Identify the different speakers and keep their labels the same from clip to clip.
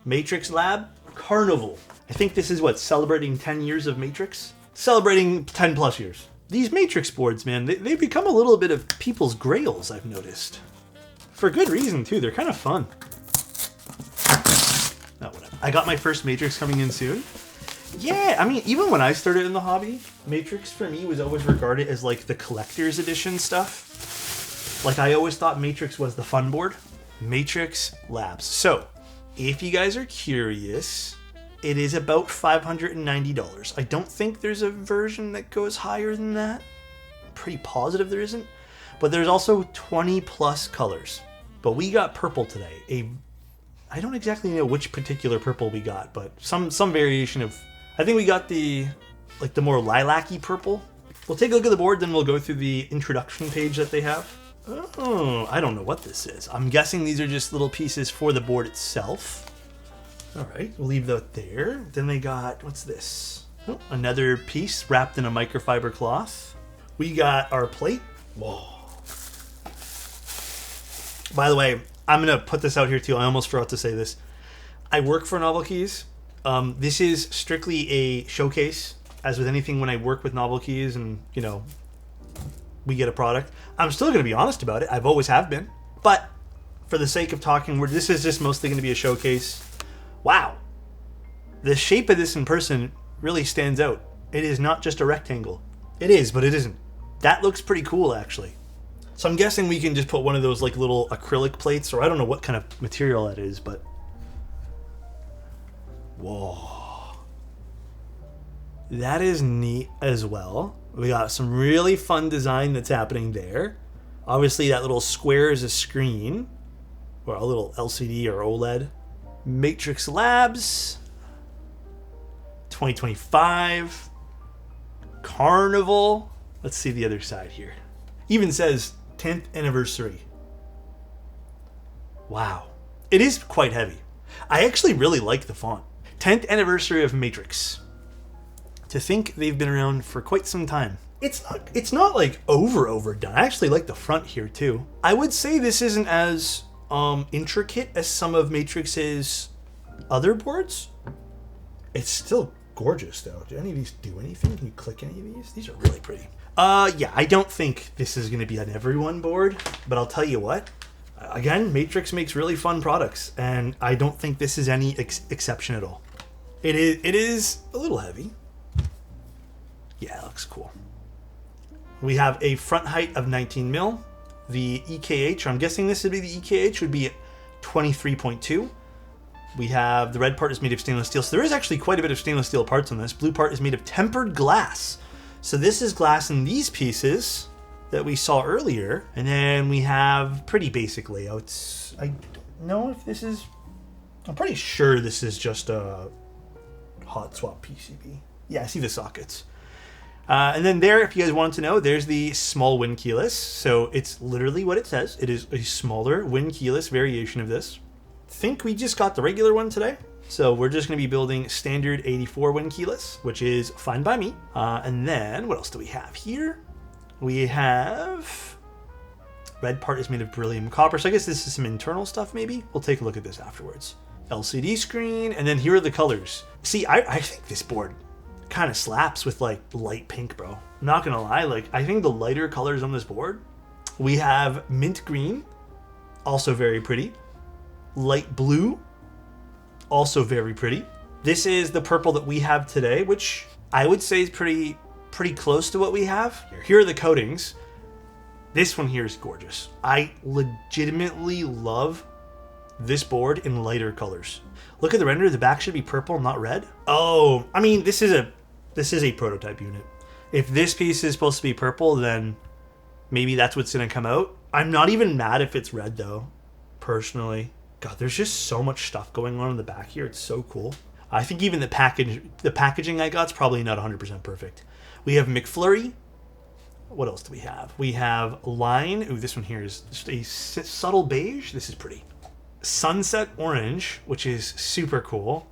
Speaker 1: Matrix Lab Carnival. I think this is what, celebrating 10 years of Matrix? Celebrating 10 plus years. These Matrix boards, man, they've become a little bit of people's grails, I've noticed. For good reason, too. They're kind of fun. Oh, whatever. I got my first Matrix coming in soon. Yeah, I mean, even when I started in the hobby, Matrix for me was always regarded as like the collector's edition stuff. Like I always thought Matrix was the fun board. Matrix Labs. So, if you guys are curious, it is about $590. I don't think there's a version that goes higher than that. I'm pretty positive there isn't. But there's also 20 plus colors. But we got purple today. I don't exactly know which particular purple we got, but some variation of... I think we got the more lilac-y purple. We'll take a look at the board, then we'll go through the introduction page that they have. Oh, I don't know what this is. I'm guessing these are just little pieces for the board itself. All right, we'll leave that there. Then they got, what's this? Oh, another piece wrapped in a microfiber cloth. We got our plate. Whoa. By the way, I'm going to put this out here too. I almost forgot to say this. I work for Novel Keys. This is strictly a showcase. As with anything, when I work with Novel Keys and, you know, we get a product, I'm still going to be honest about it. I've always have been. But for the sake of talking, this is just mostly going to be a showcase. Wow. The shape of this in person really stands out. It is not just a rectangle. It is, but it isn't. That looks pretty cool, actually. So I'm guessing we can just put one of those like little acrylic plates, or I don't know what kind of material that is, but... Whoa. That is neat as well. We got some really fun design that's happening there. Obviously, that little square is a screen, or a little LCD or OLED. Matrix Labs 2025 Carnival. Let's see the other side here. Even says 10th anniversary. Wow. It is quite heavy. I actually really like the font. 10th anniversary of Matrix. To think they've been around for quite some time. It's not like overdone. I actually like the front here too. I would say this isn't as intricate as some of Matrix's other boards. It's still gorgeous though. Do any of these do anything? Can you click any of these? These are really pretty. Yeah, I don't think this is going to be an everyone board, but I'll tell you what. Again, Matrix makes really fun products, and I don't think this is any exception at all. It is a little heavy. Yeah, it looks cool. We have a front height of 19 mil. The EKH, I'm guessing this would be the EKH, would be 23.2. We have the red part is made of stainless steel. So there is actually quite a bit of stainless steel parts on this. Blue part is made of tempered glass. So this is glass in these pieces that we saw earlier. And then we have pretty basic layouts. I don't know if this is... I'm pretty sure this is just a hot swap PCB. Yeah, I see the sockets. And then there, if you guys wanted to know, there's the small Win keyless. So it's literally what it says. It is a smaller Win keyless variation of this. I think we just got the regular one today. So we're just going to be building standard 84 Win keyless, which is fine by me. And then what else do we have here? We have... Red part is made of beryllium copper. So I guess this is some internal stuff maybe. We'll take a look at this afterwards. LCD screen. And then here are the colors. See, I think this board kind of slaps with like light pink, bro. I'm not gonna lie, like I think the lighter colors on this board, we have mint green, also very pretty. Light blue, also very pretty. This is the purple that we have today, which I would say is pretty close to what we have. Here are the coatings. This one here is gorgeous. I legitimately love this board in lighter colors. Look at the render. The back should be purple, not red. Oh, I mean, this is a prototype unit. If this piece is supposed to be purple, then maybe that's what's going to come out. I'm not even mad if it's red, though, personally. God, there's just so much stuff going on in the back here. It's so cool. I think even the packaging I got is probably not 100% perfect. We have McFlurry. What else do we have? We have Line. Ooh, this one here is just a subtle beige. This is pretty. Sunset Orange, which is super cool.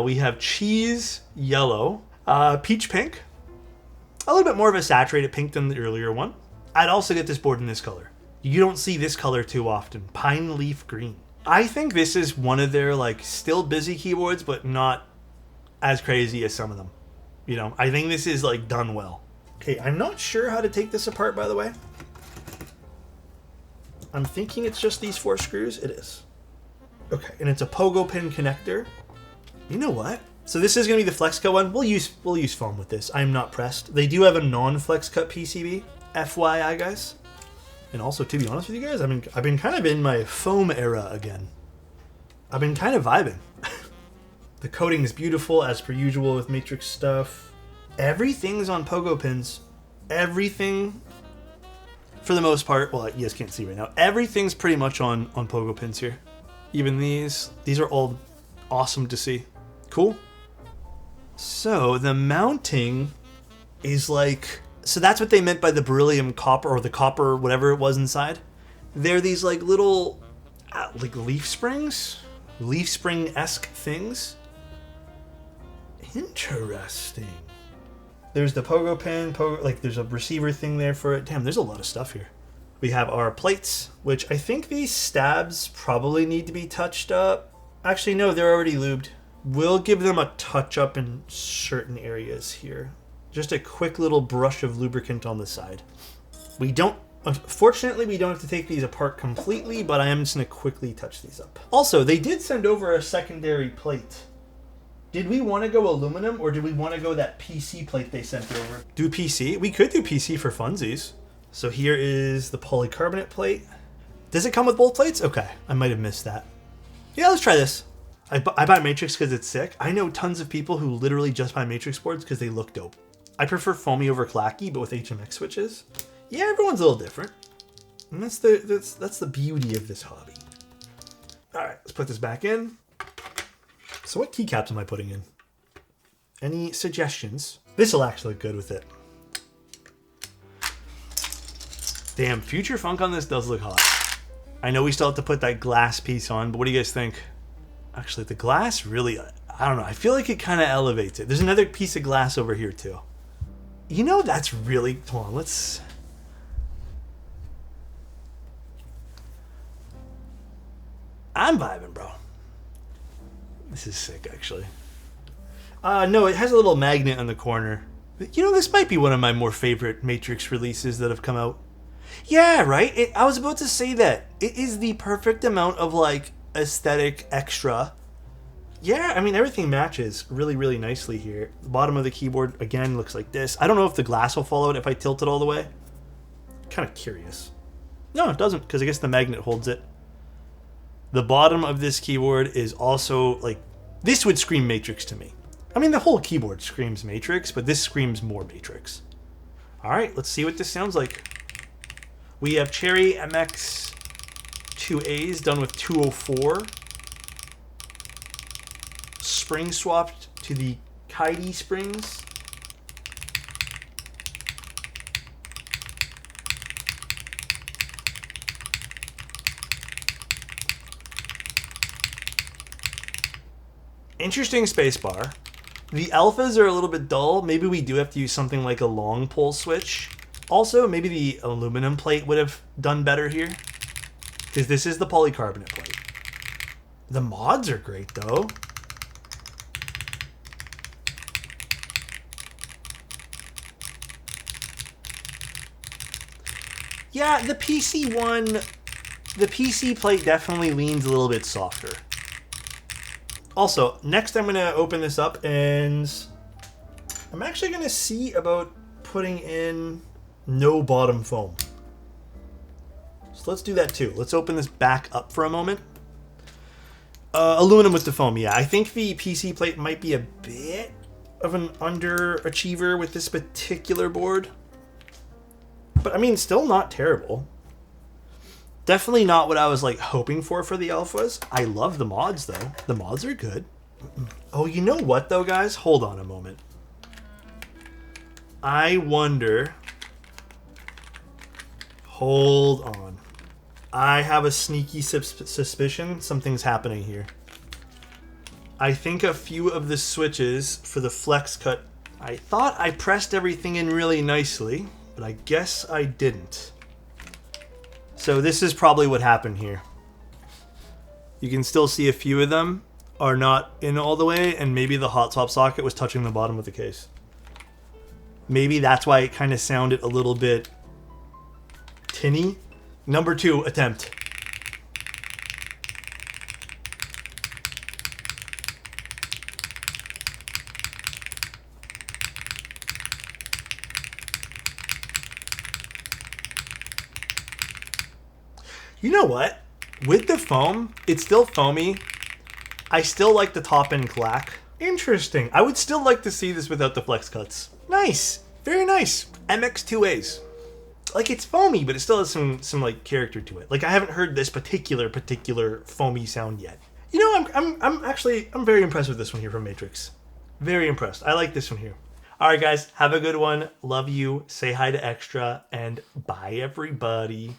Speaker 1: We have Cheese Yellow. Peach Pink. A little bit more of a saturated pink than the earlier one. I'd also get this board in this color. You don't see this color too often. Pine Leaf Green. I think this is one of their like still busy keyboards, but not as crazy as some of them. You know, I think this is like done well. Okay, I'm not sure how to take this apart, by the way. I'm thinking it's just these 4 screws. It is. Okay, and it's a pogo pin connector. You know what? So this is going to be the flex cut one. We'll use foam with this. I'm not pressed. They do have a non-flex cut PCB. FYI, guys. And also, to be honest with you guys, I've been kind of in my foam era again. I've been kind of vibing. The coating is beautiful, as per usual with Matrix stuff. Everything's on pogo pins. Everything, for the most part, well, you guys can't see right now. Everything's pretty much on pogo pins here. Even these are all awesome to see. Cool. So the mounting is like, so that's what they meant by the beryllium copper, or the copper, whatever it was inside. They're these like little, like leaf spring-esque things. Interesting. There's the pogo pin, like there's a receiver thing there for it. Damn, there's a lot of stuff here. We have our plates, which I think these stabs probably need to be touched up. Actually, no, they're already lubed. We'll give them a touch up in certain areas here. Just a quick little brush of lubricant on the side. Unfortunately, we don't have to take these apart completely, but I am just going to quickly touch these up. Also, they did send over a secondary plate. Did we want to go aluminum, or did we want to go that PC plate they sent over? Do PC? We could do PC for funsies. So here is the polycarbonate plate. Does it come with both plates? Okay, I might have missed that. Yeah, let's try this. I buy Matrix because it's sick. I know tons of people who literally just buy Matrix boards because they look dope. I prefer foamy over clacky, but with HMX switches. Yeah, everyone's a little different. And that's the beauty of this hobby. All right, let's put this back in. So what keycaps am I putting in? Any suggestions? This will actually look good with it. Damn, Future Funk on this does look hot. I know we still have to put that glass piece on, but what do you guys think? Actually, the glass really, I don't know. I feel like it kind of elevates it. There's another piece of glass over here too. You know, that's really, hold on, let's. I'm vibing, bro. This is sick, actually. No, it has a little magnet on the corner. You know, this might be one of my more favorite Matrix releases that have come out. Yeah, right? I was about to say that. It is the perfect amount of, like, aesthetic extra. Yeah, I mean, everything matches really, really nicely here. The bottom of the keyboard, again, looks like this. I don't know if the glass will fall out if I tilt it all the way. Kind of curious. No, it doesn't, because I guess the magnet holds it. The bottom of this keyboard is also, like, this would scream Matrix to me. I mean, the whole keyboard screams Matrix, but this screams more Matrix. All right, let's see what this sounds like. We have Cherry MX 2As done with 204. Spring swapped to the Kaidi springs. Interesting spacebar. The alphas are a little bit dull. Maybe we do have to use something like a long pole switch. Also, maybe the aluminum plate would have done better here, because this is the polycarbonate plate. The mods are great, though. Yeah, the PC one, the PC plate definitely leans a little bit softer. Also, next I'm going to open this up, and I'm actually going to see about putting in no bottom foam. So let's do that too. Let's open this back up for a moment. Aluminum with the foam, yeah. I think the PC plate might be a bit of an underachiever with this particular board. But I mean, still not terrible. Definitely not what I was like hoping for the alphas. I love the mods though. The mods are good. Oh, you know what though, guys? Hold on a moment. I wonder. Hold on. I have a sneaky suspicion something's happening here. I think a few of the switches for the flex cut, I thought I pressed everything in really nicely, but I guess I didn't. So this is probably what happened here. You can still see a few of them are not in all the way, and maybe the hot swap socket was touching the bottom of the case. Maybe that's why it kind of sounded a little bit tinny. Number 2 attempt. You know what? With the foam, it's still foamy. I still like the top end clack. Interesting. I would still like to see this without the flex cuts. Nice. Very nice. MX2As. Like, it's foamy, but it still has some like character to it. Like, I haven't heard this particular foamy sound yet. You know, I'm very impressed with this one here from Matrix. Very impressed. I like this one here. All right, guys, have a good one. Love you. Say hi to Extra, and bye, everybody.